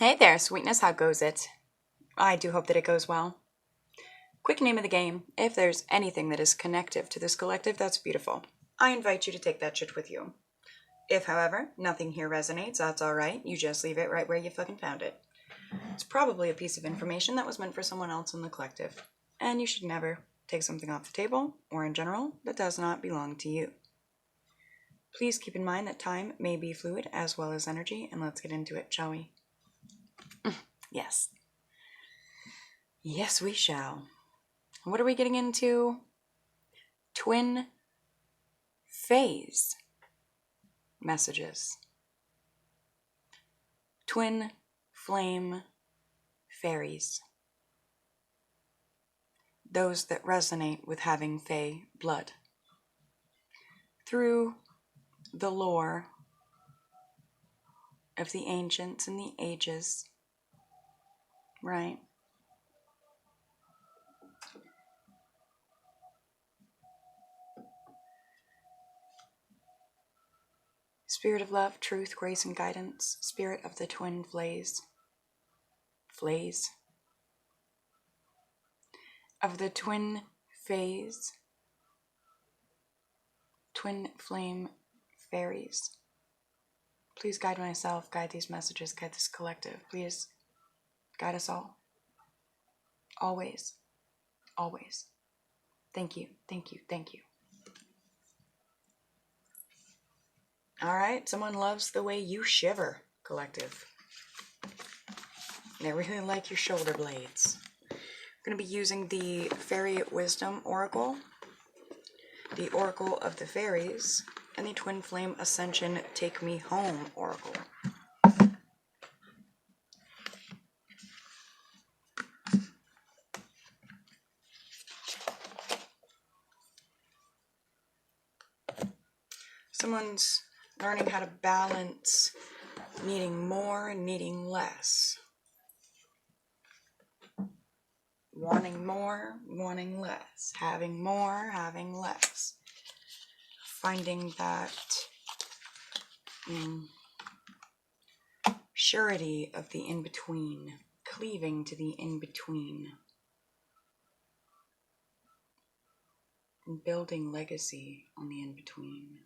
Hey there, sweetness, how goes it? I do hope that it goes well. Quick name of the game. If there's anything that is connective to this collective, that's beautiful. I invite you to take that shit with you. If, however, nothing here resonates, that's alright. You just leave it right where you fucking found it. It's probably a piece of information that was meant for someone else in the collective. And you should never take something off the table, or in general, that does not belong to you. Please keep in mind that time may be fluid as well as energy, and let's get into it, shall we? Yes. Yes, we shall. What are we getting into? Twin phase messages. Twin flame fairies. Those that resonate with having fae blood. Through the lore of the ancients and the ages, right? Spirit of love, truth, grace, and guidance. Spirit of the twin flays. Flays. Of the twin phase. Twin flame fairies. Please guide myself, guide these messages, guide this collective. Please guide us all. Always. Always. Thank you. Thank you. Thank you. All right. Someone loves the way you shiver, collective. They really like your shoulder blades. We're going to be using the Fairy Wisdom Oracle, the Oracle of the Fairies, and the Twin Flame Ascension Take Me Home Oracle. Someone's learning how to balance needing more and needing less. Wanting more, wanting less. Having more, having less. Finding that surety of the in-between. Cleaving to the in-between. And building legacy on the in-between.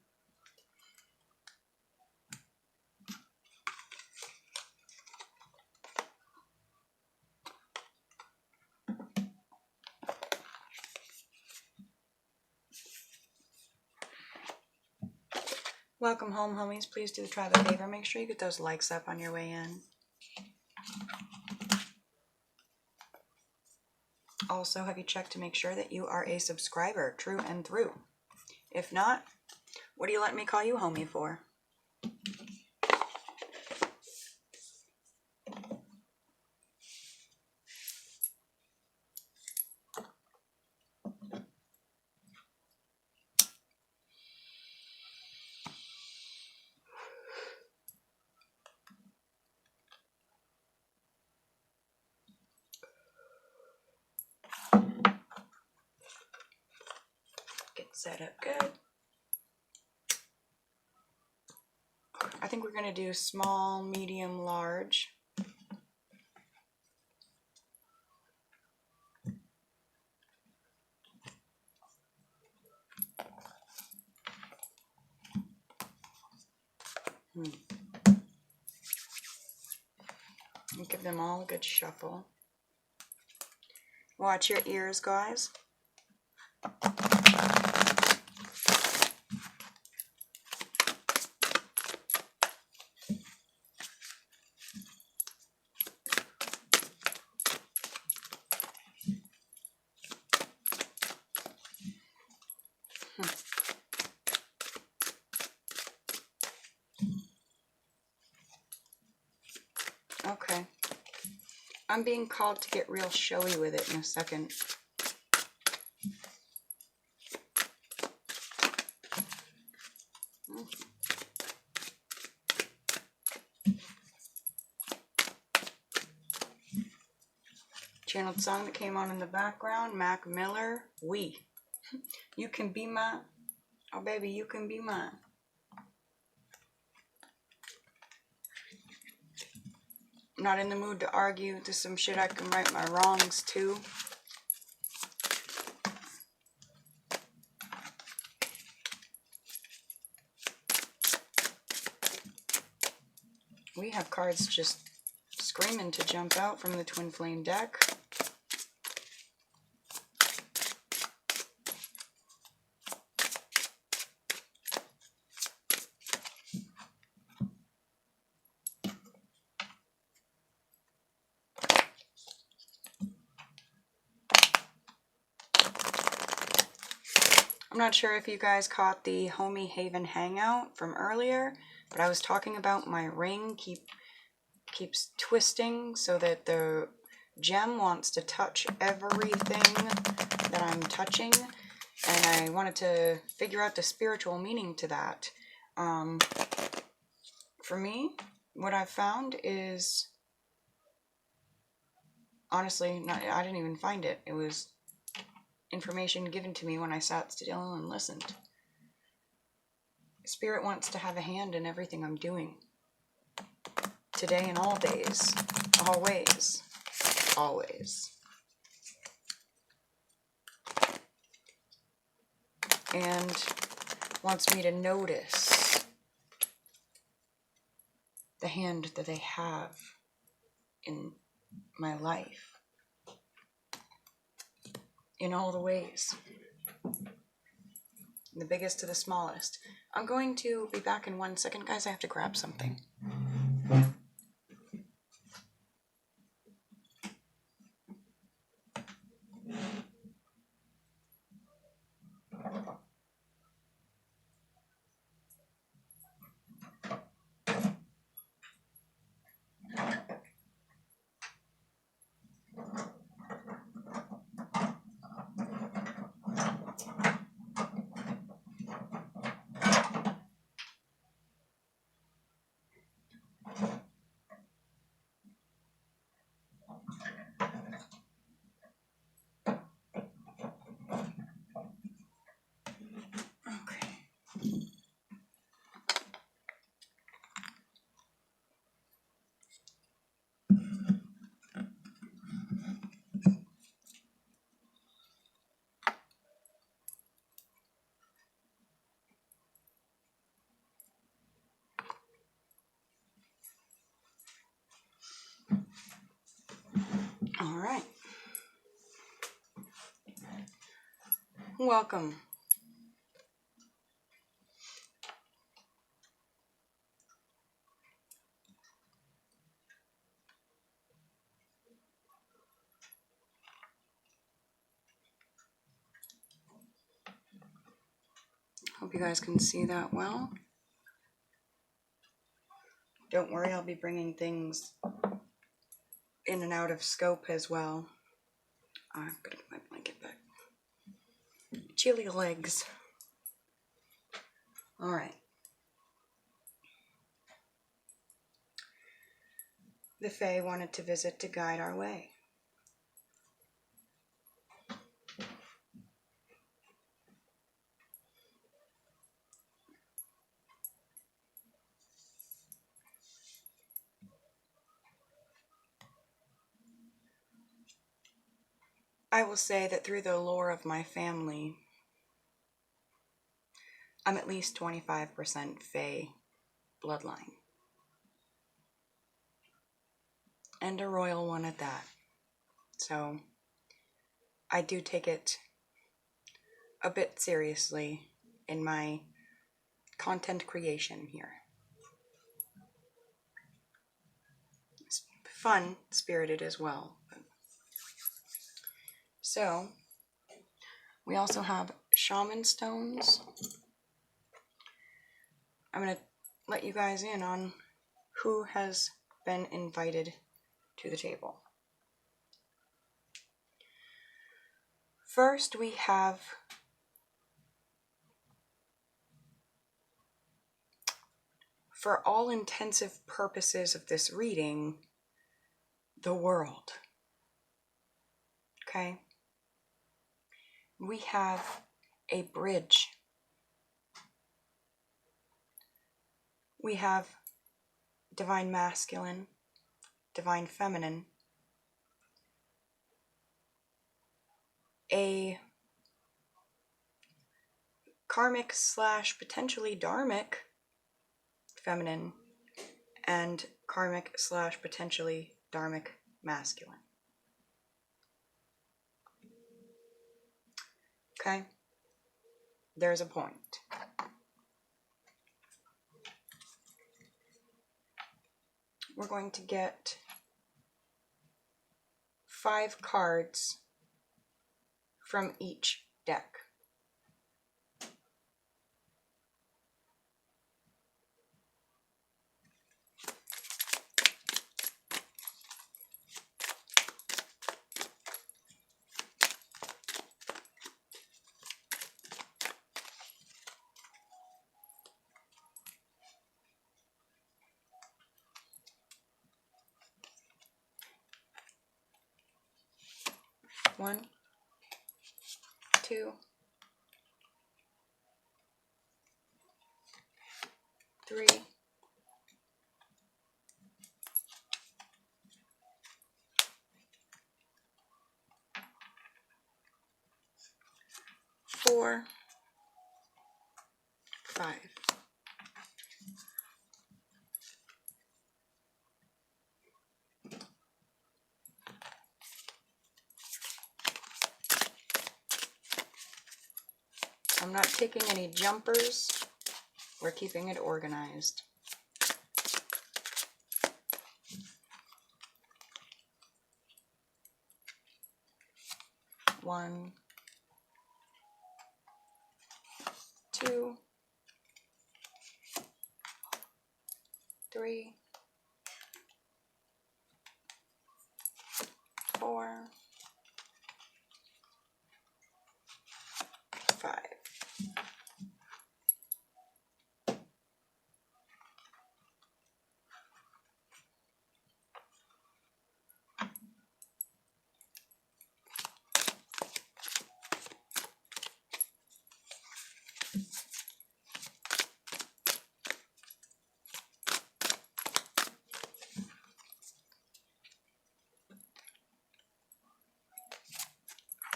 Welcome home, homies. Please do try the favor. Make sure you get those likes up on your way in. Also, have you checked to make sure that you are a subscriber, true and through? If not, what do you let me call you homie for? Get set up good. I think we're going to do small, medium, large. And give them all a good shuffle. Watch your ears, guys. Okay. I'm being called to get real showy with it in a second. Channeled song that came on in the background, Mac Miller, We. You can be mine. Oh, baby, you can be mine. not in the mood to argue. There's some shit I can right my wrongs too. We have cards just screaming to jump out from the Twin Flame deck. I'm not sure if you guys caught the Homie Haven hangout from earlier, but I was talking about my ring keeps twisting so that the gem wants to touch everything that I'm touching, and I wanted to figure out the spiritual meaning to that. For me, what I've found is, honestly, I didn't even find it. It was information given to me when I sat still and listened. Spirit wants to have a hand in everything I'm doing. Today and all days. Always. Always. And wants me to notice the hand that they have in my life. In all the ways. The biggest to the smallest. I'm going to be back in 1 second, guys. I have to grab something. All right. Welcome. Hope you guys can see that well. Don't worry, I'll be bringing things in and out of scope as well. I'm gonna get my blanket back. Chilly legs. All right. The Fae wanted to visit to guide our way. I will say that through the lore of my family, I'm at least 25% Fae bloodline. And a royal one at that. So I do take it a bit seriously in my content creation here. It's fun, spirited as well. So we also have shaman stones. I'm going to let you guys in on who has been invited to the table. First, we have for all intensive purposes of this reading, the world. Okay? We have a bridge. We have divine masculine Divine Feminine, a karmic / potentially dharmic feminine, and karmic / potentially dharmic masculine. Okay? There's a point. We're going to get 5 cards from each deck. One, 2, 3, 4, 5. I'm not taking any jumpers. We're keeping it organized. One, 2, 3, 4, 5.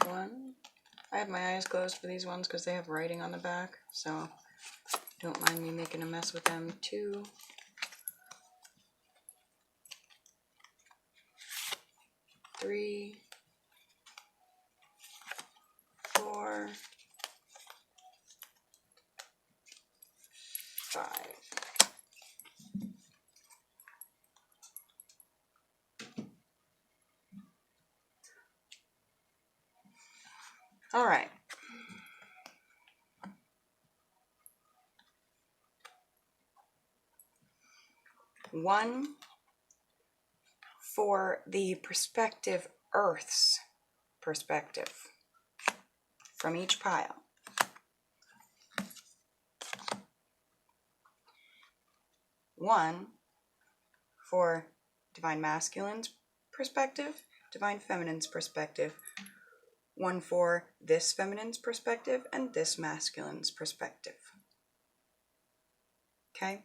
One. I have my eyes closed for these ones because they have writing on the back, so don't mind me making a mess with them. 2, 3, 4, 5. All right. One for the perspective, Earth's perspective from each pile. 1 for Divine Masculine's perspective, Divine Feminine's perspective. 1 for this feminine's perspective and this masculine's perspective. Okay?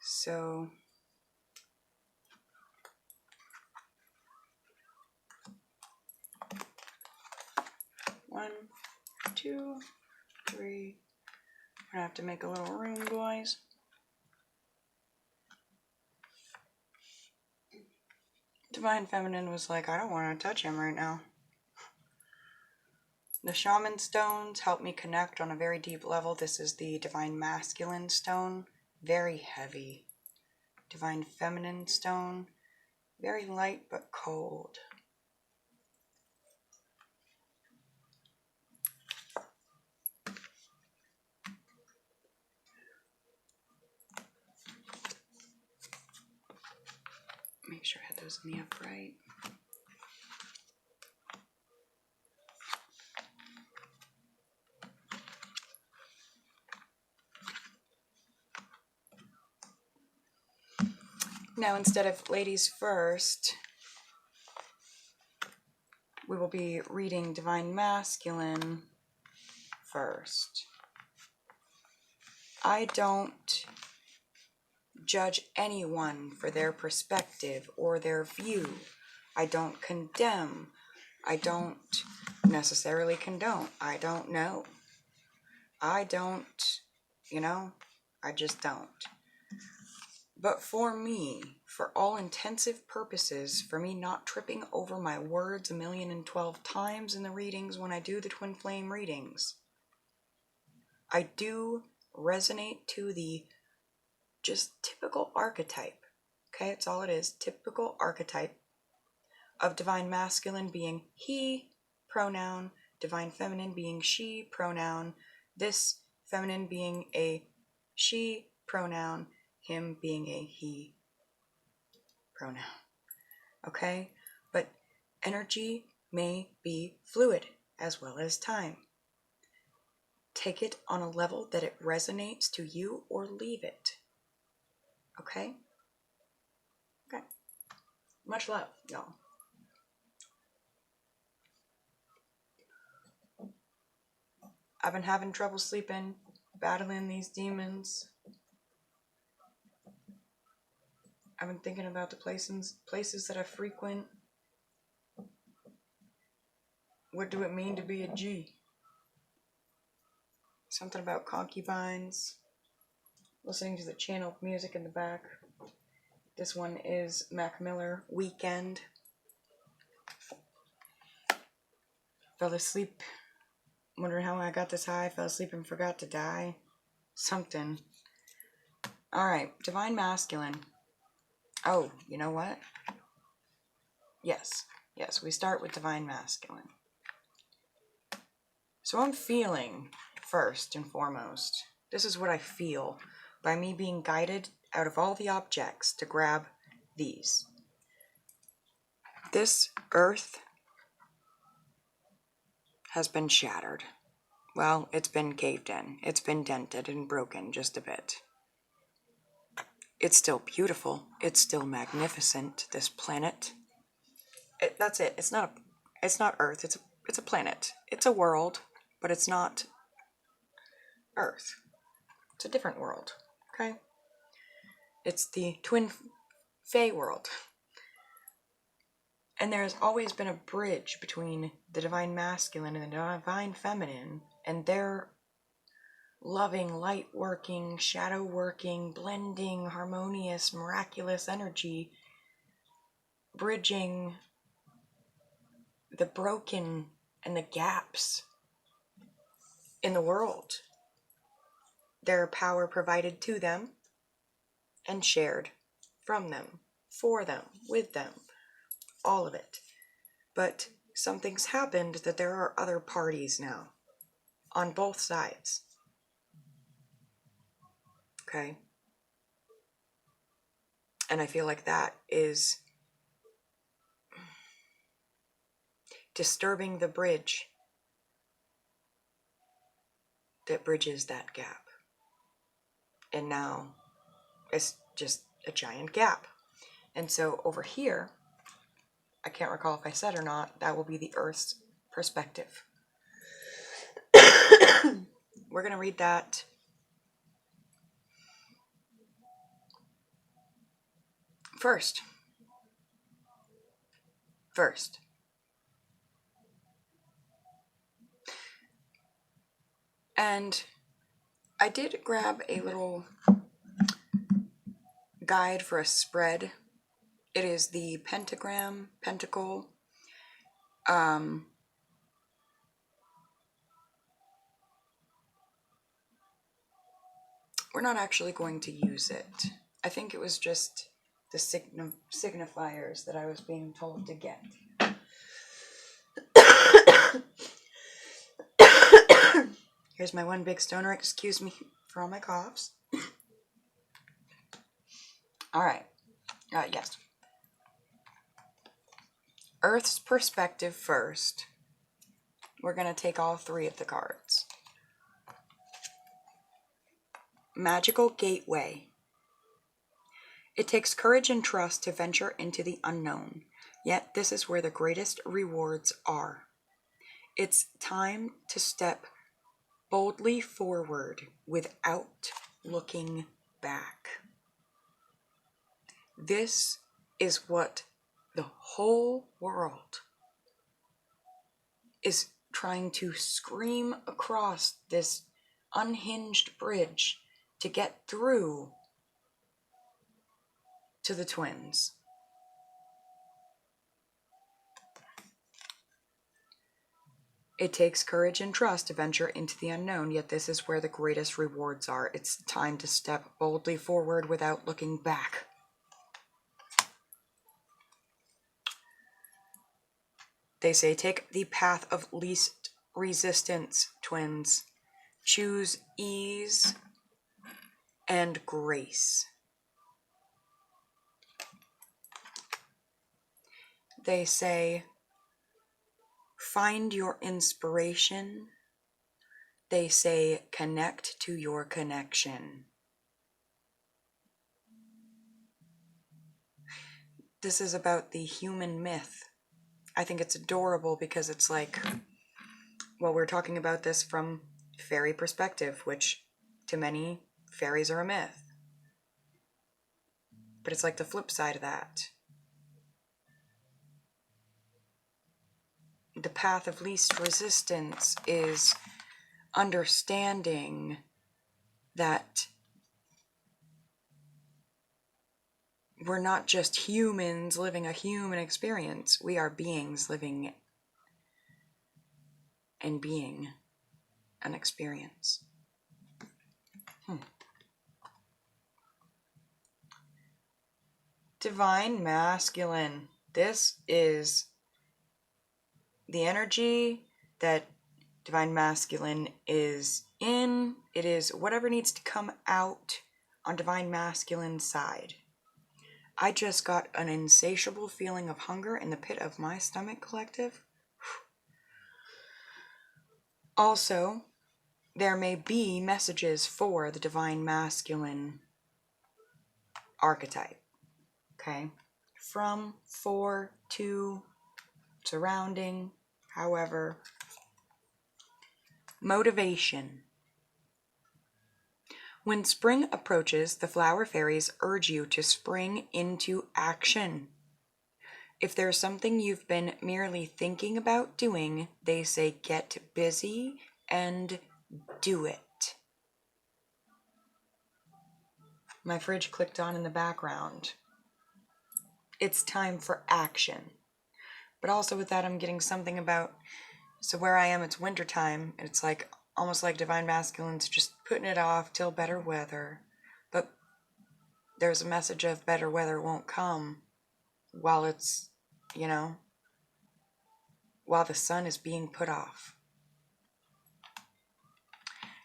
So one, 2, 3. We're gonna have to make a little room, boys. Divine Feminine was like, I don't want to touch him right now. The Shaman stones help me connect on a very deep level. This is the Divine Masculine stone, very heavy. Divine Feminine stone, very light but cold. Make sure I had those in the upright. Now, instead of ladies first, we will be reading Divine Masculine first. I don't judge anyone for their perspective or their view. I don't condemn. I don't necessarily condone. I don't know. I don't, I just don't. But for me, for all intensive purposes, for me not tripping over my words 1,012 times in the readings when I do the twin flame readings, I do resonate to the just typical archetype. Okay, that's all it is. Typical archetype of divine masculine being he, pronoun, divine feminine being she, pronoun, this feminine being a she, pronoun, him being a he, pronoun. Okay? But energy may be fluid as well as time. Take it on a level that it resonates to you or leave it. Okay? Okay. Much love, y'all. I've been having trouble sleeping, battling these demons. I've been thinking about the places that I frequent. What do it mean to be a G? Something about concubines. Listening to the channeled music in the back. This one is Mac Miller, Weekend. Fell asleep, wondering how I got this high. Fell asleep and forgot to die. Something. Alright, Divine Masculine. Oh, you know what? Yes, we start with Divine Masculine. So I'm feeling, first and foremost, this is what I feel by me being guided out of all the objects to grab these. This earth has been shattered. Well, it's been caved in. It's been dented and broken just a bit. It's still beautiful. It's still magnificent, this planet. That's it. It's not Earth. It's a planet. It's a world, but it's not Earth. It's a different world, okay? It's the twin fae world. And there's always been a bridge between the divine masculine and the divine feminine, and their loving, light working, shadow working, blending, harmonious, miraculous energy, bridging the broken and the gaps in the world. Their power provided to them and shared from them, for them, with them, all of it. But something's happened that there are other parties now on both sides. Okay? And I feel like that is disturbing the bridge that bridges that gap. And now it's just a giant gap. And so over here, I can't recall if I said or not, that will be the Earth's perspective. We're going to read that first. And I did grab a little guide for a spread. It is the pentacle. We're not actually going to use it. I think it was just the signifiers that I was being told to get. Here's my one big stoner. Excuse me for all my coughs. All right. Yes. Earth's perspective first. We're going to take all three of the cards. Magical Gateway. It takes courage and trust to venture into the unknown, yet this is where the greatest rewards are. It's time to step boldly forward without looking back. This is what the whole world is trying to scream across this unhinged bridge to get through to the twins. It takes courage and trust to venture into the unknown, yet this is where the greatest rewards are. It's time to step boldly forward without looking back. They say take the path of least resistance, twins. Choose ease and grace. They say find your inspiration. They say connect to your connection. This is about the human myth. I think it's adorable because it's like, well, we're talking about this from fairy perspective, which to many, fairies are a myth. But it's like the flip side of that. The path of least resistance is understanding that we're not just humans living a human experience. We are beings living and being an experience. Divine Masculine. This is the energy that Divine Masculine is in. It is whatever needs to come out on Divine Masculine's side. I just got an insatiable feeling of hunger in the pit of my stomach, collective. Also, there may be messages for the Divine Masculine archetype. Okay? From, for, to, surrounding, however. Motivation. When spring approaches, the flower fairies urge you to spring into action. If there's something you've been merely thinking about doing, they say get busy and do it. My fridge clicked on in the background. It's time for action. But also with that, I'm getting something about, so where I am, it's wintertime, and it's like almost like Divine Masculine's just putting it off till better weather. But there's a message of better weather won't come while it's, while the sun is being put off.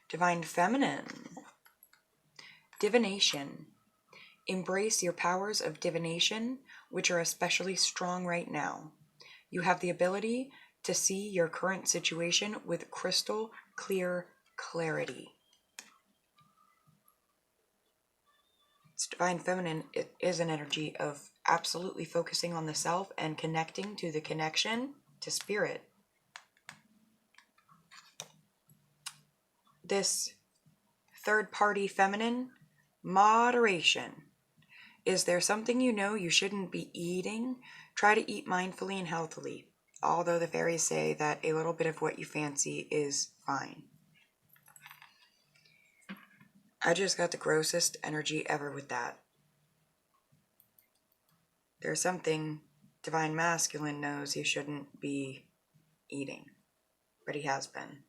Divine Feminine. Divination. Embrace your powers of divination, which are especially strong right now. You have the ability to see your current situation with crystal clear clarity. It's Divine Feminine. It is an energy of absolutely focusing on the self and connecting to the connection to spirit. This third party feminine, moderation. Is there something you know you shouldn't be eating? Try to eat mindfully and healthily, although the fairies say that a little bit of what you fancy is fine. I just got the grossest energy ever with that. There's something Divine Masculine knows he shouldn't be eating, but he has been.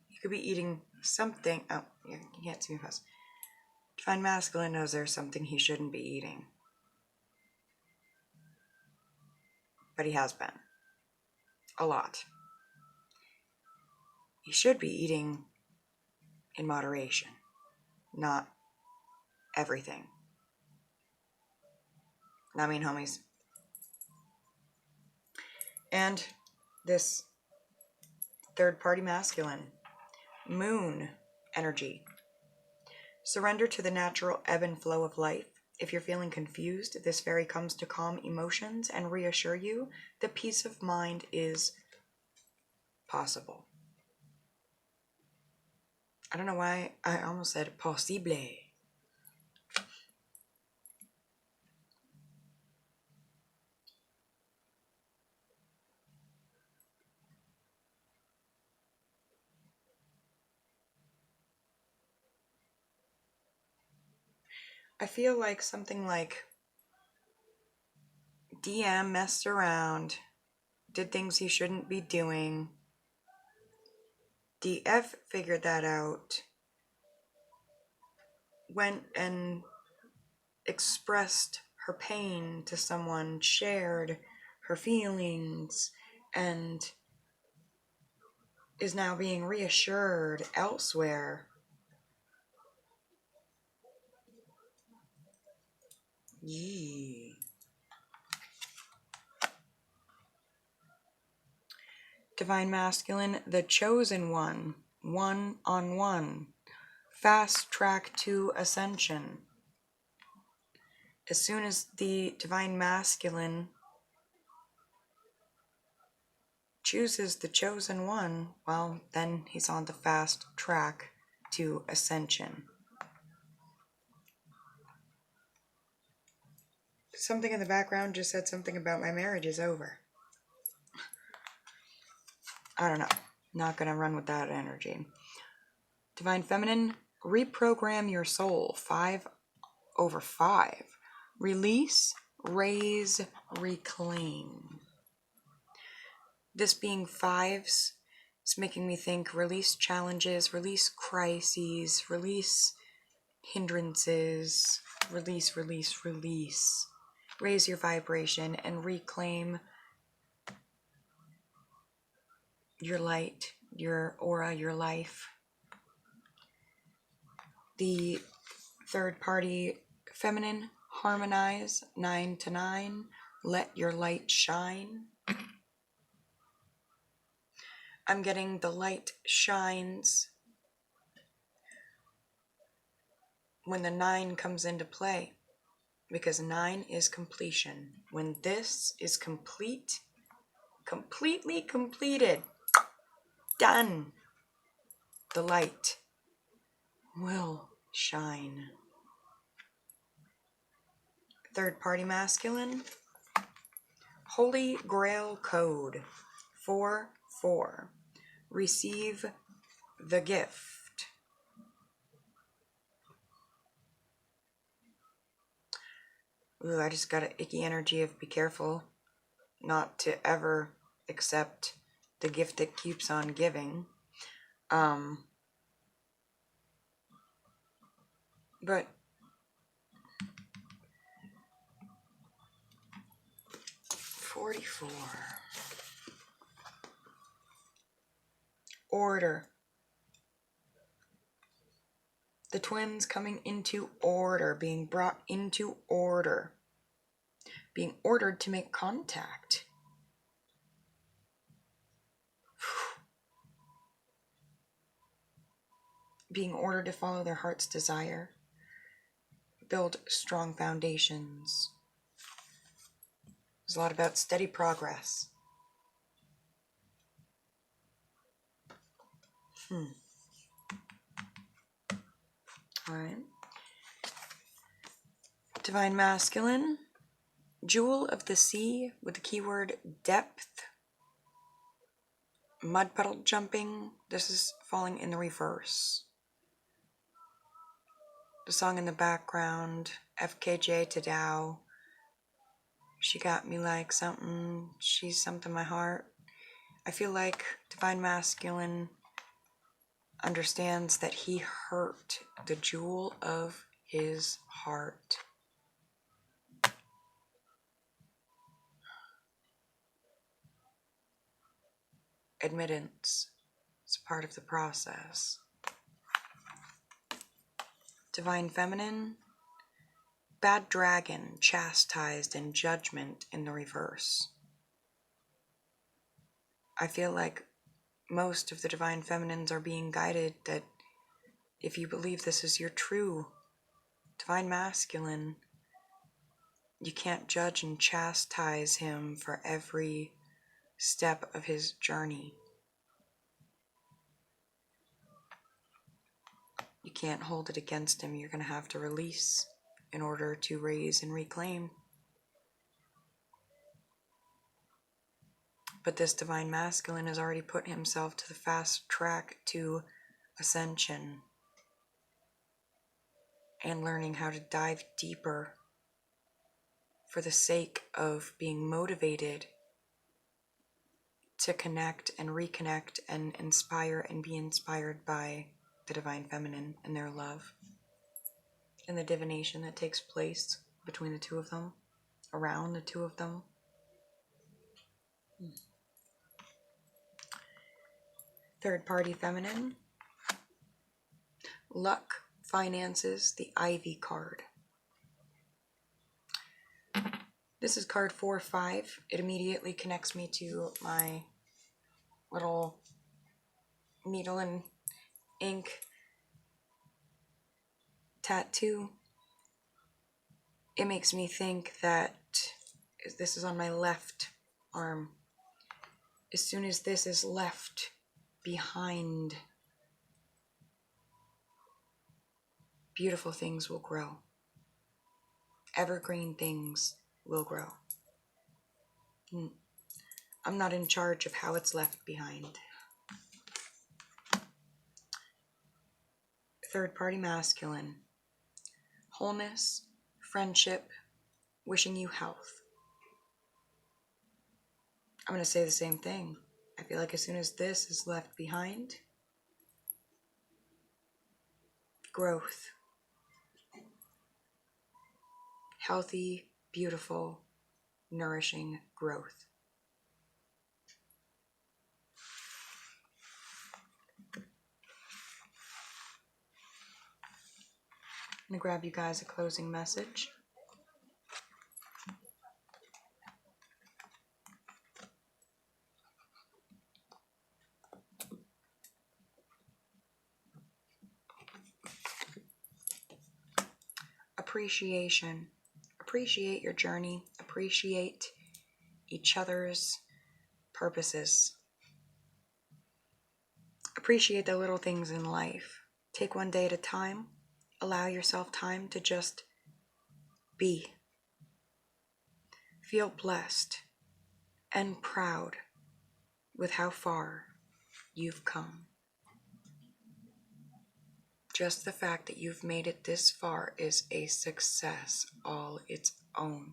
He could be eating something. Oh, you can't see me past. Divine Masculine knows there's something he shouldn't be eating, but he has been. A lot. He should be eating in moderation, not everything. I mean, homies. And this third party masculine, moon energy. Surrender to the natural ebb and flow of life. If you're feeling confused, this fairy comes to calm emotions and reassure you that peace of mind is possible. I don't know why I almost said possible. I feel like something like DM messed around, did things he shouldn't be doing. DF figured that out, went and expressed her pain to someone, shared her feelings, and is now being reassured elsewhere. Yee. Divine Masculine, the chosen one, one-on-one, fast track to ascension. As soon as the Divine Masculine chooses the chosen one, well, then he's on the fast track to ascension. Something in the background just said something about my marriage is over. I don't know. Not gonna run with that energy. Divine Feminine, reprogram your soul. 5/5. Release, raise, reclaim. This being fives, it's making me think release challenges, release crises, release hindrances, release. Raise your vibration and reclaim your light, your aura, your life. The third party feminine, harmonize, 9-9, let your light shine. I'm getting the light shines when the 9 comes into play, because 9 is completion. When this is complete, completely completed, done, the light will shine. Third party masculine, Holy Grail Code, 4/4. Receive the gift. Ooh, I just got an icky energy of be careful not to ever accept the gift that keeps on giving. But $44. Order. The twins coming into order, being brought into order, being ordered to make contact. Being ordered to follow their heart's desire, build strong foundations. There's a lot about steady progress. Alright. Divine Masculine, Jewel of the Sea with the keyword depth. Mud puddle jumping. This is falling in the reverse. The song in the background, FKJ Tadao. She got me like something. She's something my heart. I feel like Divine Masculine understands that he hurt the jewel of his heart. Admittance is part of the process. Divine Feminine, Bad Dragon, chastised and judgment in the reverse. I feel like most of the Divine Feminines are being guided that if you believe this is your true Divine Masculine, you can't judge and chastise him for every step of his journey. You can't hold it against him. You're going to have to release in order to raise and reclaim. But this divine masculine has already put himself to the fast track to ascension and learning how to dive deeper for the sake of being motivated to connect and reconnect and inspire and be inspired by the divine feminine and their love and the divination that takes place between the two of them, around the two of them. Third party feminine. Luck, finances, the Ivy card. This is card 4-5. It immediately connects me to my little needle and ink tattoo. It makes me think that this is on my left arm. As soon as this is left behind, beautiful things will grow. Evergreen things will grow. I'm not in charge of how it's left behind. Third party masculine. Wholeness, friendship, wishing you health. I'm going to say the same thing. I feel like as soon as this is left behind, growth. Healthy, beautiful, nourishing growth. I'm going to grab you guys a closing message. Appreciation. Appreciate your journey. Appreciate each other's purposes. Appreciate the little things in life. Take one day at a time. Allow yourself time to just be. Feel blessed and proud with how far you've come. Just the fact that you've made it this far is a success all its own.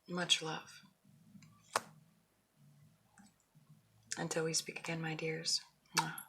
Much love. Until we speak again, my dears. Mwah.